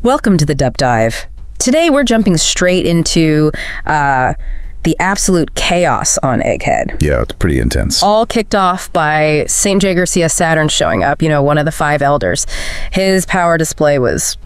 Welcome to the Deep Dive. Today we're jumping straight into the absolute chaos on Egghead. Yeah, it's pretty intense. All kicked off by St. J. Garcia Saturn showing up, you know, one of the 5 elders. His power display was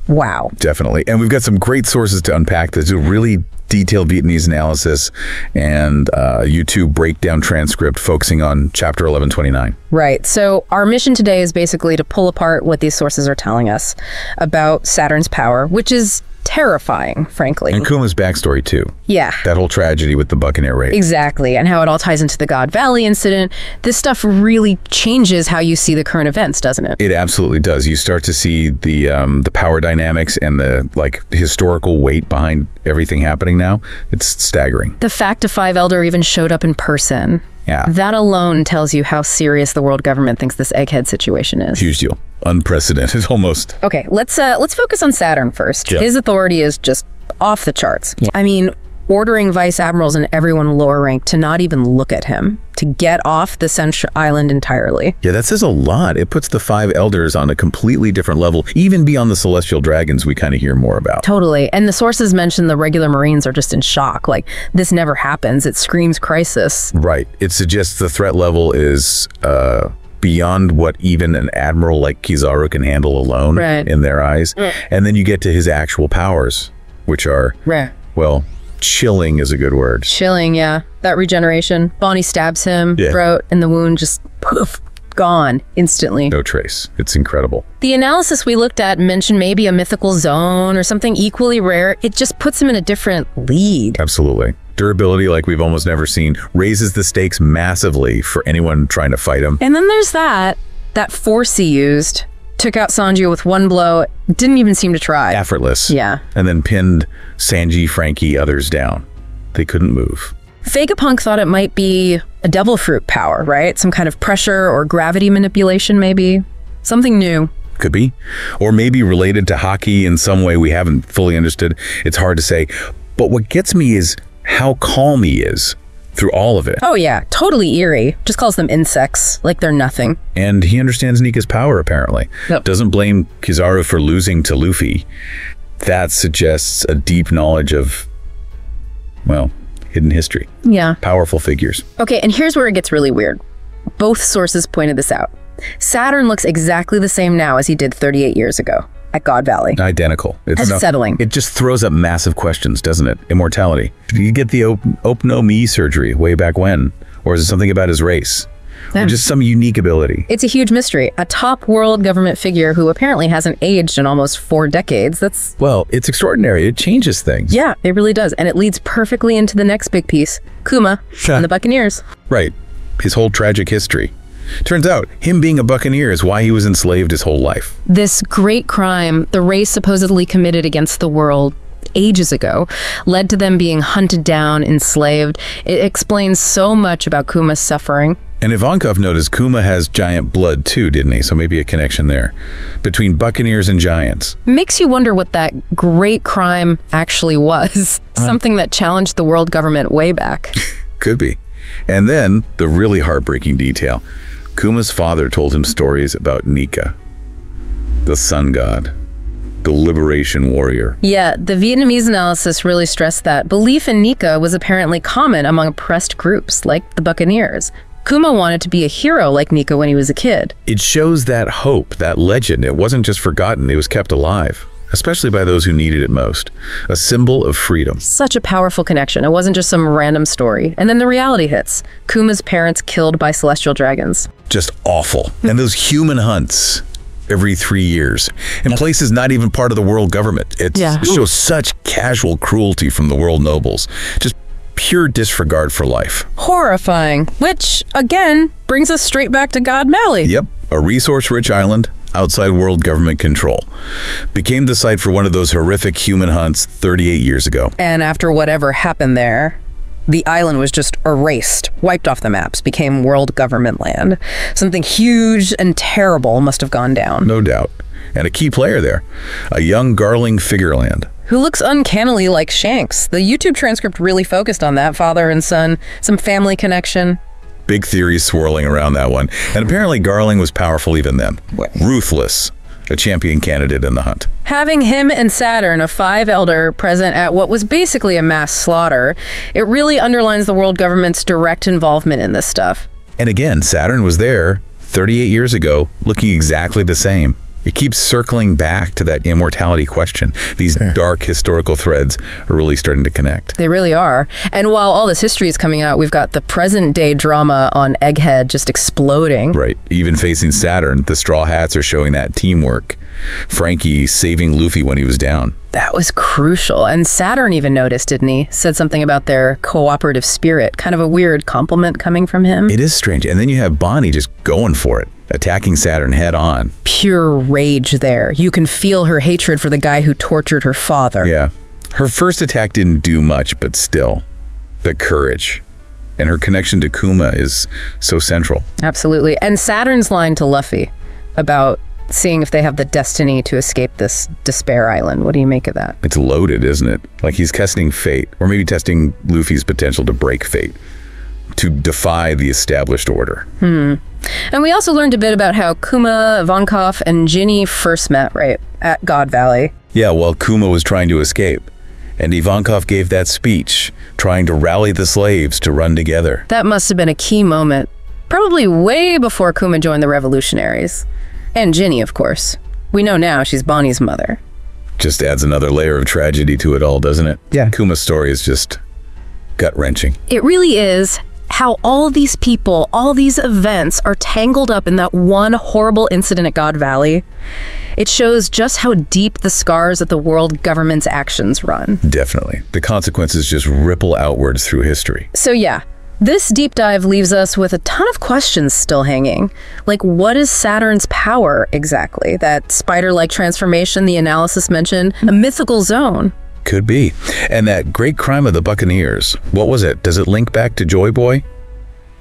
wow. Definitely. And we've got some great sources to unpack this. A really detailed Vietnamese analysis and YouTube breakdown transcript focusing on chapter 1129. Right. So our mission today is basically to pull apart what these sources are telling us about Saturn's power, which is terrifying, frankly. And Kuma's backstory, too. Yeah. That whole tragedy with the Buccaneer raid. Exactly. And how it all ties into the God Valley incident. This stuff really changes how you see the current events, doesn't it? It absolutely does. You start to see the power dynamics and the historical weight behind everything happening now. It's staggering. The fact a 5 elder even showed up in person. Yeah. That alone tells you how serious the world government thinks this Egghead situation is. Huge deal. Unprecedented, almost. Okay, let's focus on Saturn first. Yeah. His authority is just off the charts. Yeah. I mean, ordering vice admirals and everyone lower rank to not even look at him, to get off the Central Island entirely. Yeah, that says a lot. It puts the 5 elders on a completely different level, even beyond the celestial dragons we kind of hear more about. Totally. And the sources mention the regular Marines are just in shock. Like, this never happens. It screams crisis. Right. It suggests the threat level is beyond what even an admiral like Kizaru can handle alone, right, in their eyes. Right. And then you get to his actual powers, which are, right, well, chilling is a good word. Chilling, yeah. That regeneration. Bonnie stabs him, throat, and the wound just poof, gone instantly. No trace. It's incredible. The analysis we looked at mentioned maybe a mythical zone or something equally rare. It just puts him in a different league. Absolutely. Durability like we've almost never seen raises the stakes massively for anyone trying to fight him. And then there's that force he used. Took out Sanji with one blow, didn't even seem to try. Effortless. Yeah. And then pinned Sanji, Frankie, others down. They couldn't move. Vegapunk thought it might be a devil fruit power, right? Some kind of pressure or gravity manipulation, maybe. Something new. Could be. Or maybe related to hockey in some way we haven't fully understood. It's hard to say. But what gets me is how calm he is through all of it. Oh yeah, totally eerie. Just calls them insects, like they're nothing. And he understands Nika's power, apparently. Yep. Doesn't blame Kizaru for losing to Luffy. That suggests a deep knowledge of, well, hidden history. Yeah. Powerful figures. Okay, and here's where it gets really weird. Both sources pointed this out. Saturn looks exactly the same now as he did 38 years ago at God Valley. Identical. It's unsettling. It just throws up massive questions, doesn't it? Immortality. Did he get the Opno-Me surgery way back when? Or is it something about his race? Or just some unique ability? It's a huge mystery. A top world government figure who apparently hasn't aged in almost 4 decades. That's... Well, it's extraordinary. It changes things. Yeah, it really does. And it leads perfectly into the next big piece. Kuma and the Buccaneers. Right. His whole tragic history. Turns out, him being a Buccaneer is why he was enslaved his whole life. This great crime the race supposedly committed against the world ages ago led to them being hunted down, enslaved. It explains so much about Kuma's suffering. And Ivankov noticed Kuma has giant blood too, didn't he? So maybe a connection there between Buccaneers and giants. Makes you wonder what that great crime actually was. Something that challenged the world government way back. Could be. And then the really heartbreaking detail. Kuma's father told him stories about Nika, the sun god, the liberation warrior. Yeah, the Vietnamese analysis really stressed that belief in Nika was apparently common among oppressed groups, like the Buccaneers. Kuma wanted to be a hero like Nika when he was a kid. It shows that hope, that legend. It wasn't just forgotten, it was kept alive. Especially by those who needed it most. A symbol of freedom. Such a powerful connection. It wasn't just some random story. And then the reality hits. Kuma's parents killed by celestial dragons. Just awful. And those human hunts every 3 years. In places not even part of the world government. It shows such casual cruelty from the world nobles. Just pure disregard for life. Horrifying. Which, again, brings us straight back to God Valley. Yep. A resource-rich island outside world government control. Became the site for one of those horrific human hunts 38 years ago. And after whatever happened there, the island was just erased, wiped off the maps, became world government land. Something huge and terrible must have gone down. No doubt. And a key player there, a young Garling Figureland. Who looks uncannily like Shanks. The YouTube transcript really focused on that, father and son, some family connection. Big theories swirling around that one. And apparently Garling was powerful even then. Ruthless. a champion candidate in the hunt. Having him and Saturn, a 5 elder, present at what was basically a mass slaughter, it really underlines the world government's direct involvement in this stuff. And again, Saturn was there 38 years ago, looking exactly the same. It keeps circling back to that immortality question. These dark historical threads are really starting to connect. They really are. And while all this history is coming out, we've got the present day drama on Egghead just exploding. Right. Even facing Saturn, the Straw Hats are showing that teamwork. Frankie saving Luffy when he was down. That was crucial. And Saturn even noticed, didn't he? Said something about their cooperative spirit. Kind of a weird compliment coming from him. It is strange. And then you have Bonnie just going for it, attacking Saturn head on. Pure rage there. You can feel her hatred for the guy who tortured her father. Yeah. Her first attack didn't do much, but still, the courage. And her connection to Kuma is so central. Absolutely. And Saturn's line to Luffy about seeing if they have the destiny to escape this despair island. What do you make of that? It's loaded, isn't it? Like he's testing fate, or maybe testing Luffy's potential to break fate, to defy the established order. And we also learned a bit about how Kuma, Ivankov, and Ginny first met, right, at God Valley. Yeah, well, Kuma was trying to escape, and Ivankov gave that speech, trying to rally the slaves to run together. That must have been a key moment, probably way before Kuma joined the revolutionaries. And Ginny, of course. We know now she's Bonnie's mother. Just adds another layer of tragedy to it all, doesn't it? Yeah. Kuma's story is just gut-wrenching. It really is. How all these people, all these events are tangled up in that one horrible incident at God Valley. It shows just how deep the scars of the world government's actions run. Definitely. The consequences just ripple outwards through history. So yeah, this deep dive leaves us with a ton of questions still hanging. Like, what is Saturn's power exactly? That spider-like transformation the analysis mentioned? A mythical zone? Could be. And that great crime of the Buccaneers, what was it? Does it link back to Joy Boy?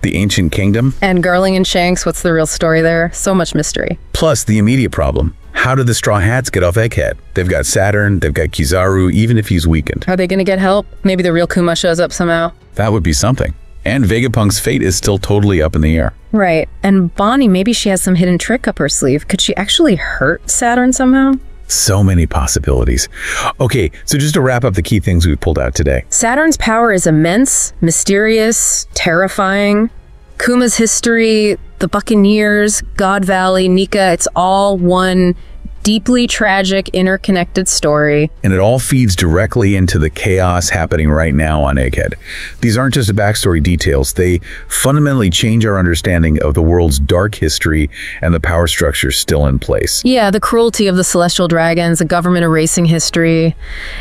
The ancient kingdom? And Garling and Shanks, what's the real story there? So much mystery. Plus, the immediate problem. How did the Straw Hats get off Egghead? They've got Saturn, they've got Kizaru, even if he's weakened. Are they going to get help? Maybe the real Kuma shows up somehow? That would be something. And Vegapunk's fate is still totally up in the air. Right. And Bonnie, maybe she has some hidden trick up her sleeve. Could she actually hurt Saturn somehow? So many possibilities. Okay, so just to wrap up the key things we pulled out today. Saturn's power is immense, mysterious, terrifying. Kuma's history, the Buccaneers, God Valley, Nika, it's all one deeply tragic, interconnected story. And it all feeds directly into the chaos happening right now on Egghead. These aren't just backstory details. They fundamentally change our understanding of the world's dark history and the power structure still in place. Yeah, the cruelty of the celestial dragons, the government erasing history.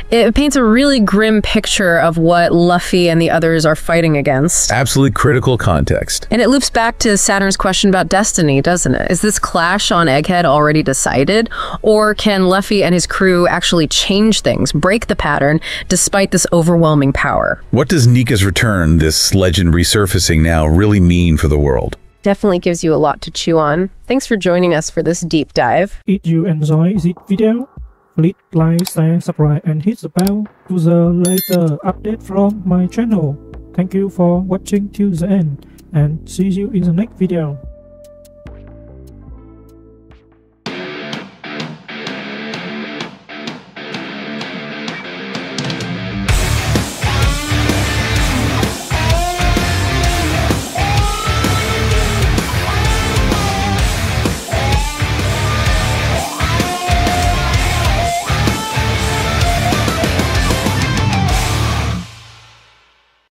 It paints a really grim picture of what Luffy and the others are fighting against. Absolutely critical context. And it loops back to Saturn's question about destiny, doesn't it? Is this clash on Egghead already decided? Or can Luffy and his crew actually change things, break the pattern, despite this overwhelming power? What does Nika's return, this legend resurfacing now, really mean for the world? Definitely gives you a lot to chew on. Thanks for joining us for this deep dive. If you enjoy this video, please like, share, subscribe and hit the bell to the latest update from my channel. Thank you for watching till the end and see you in the next video.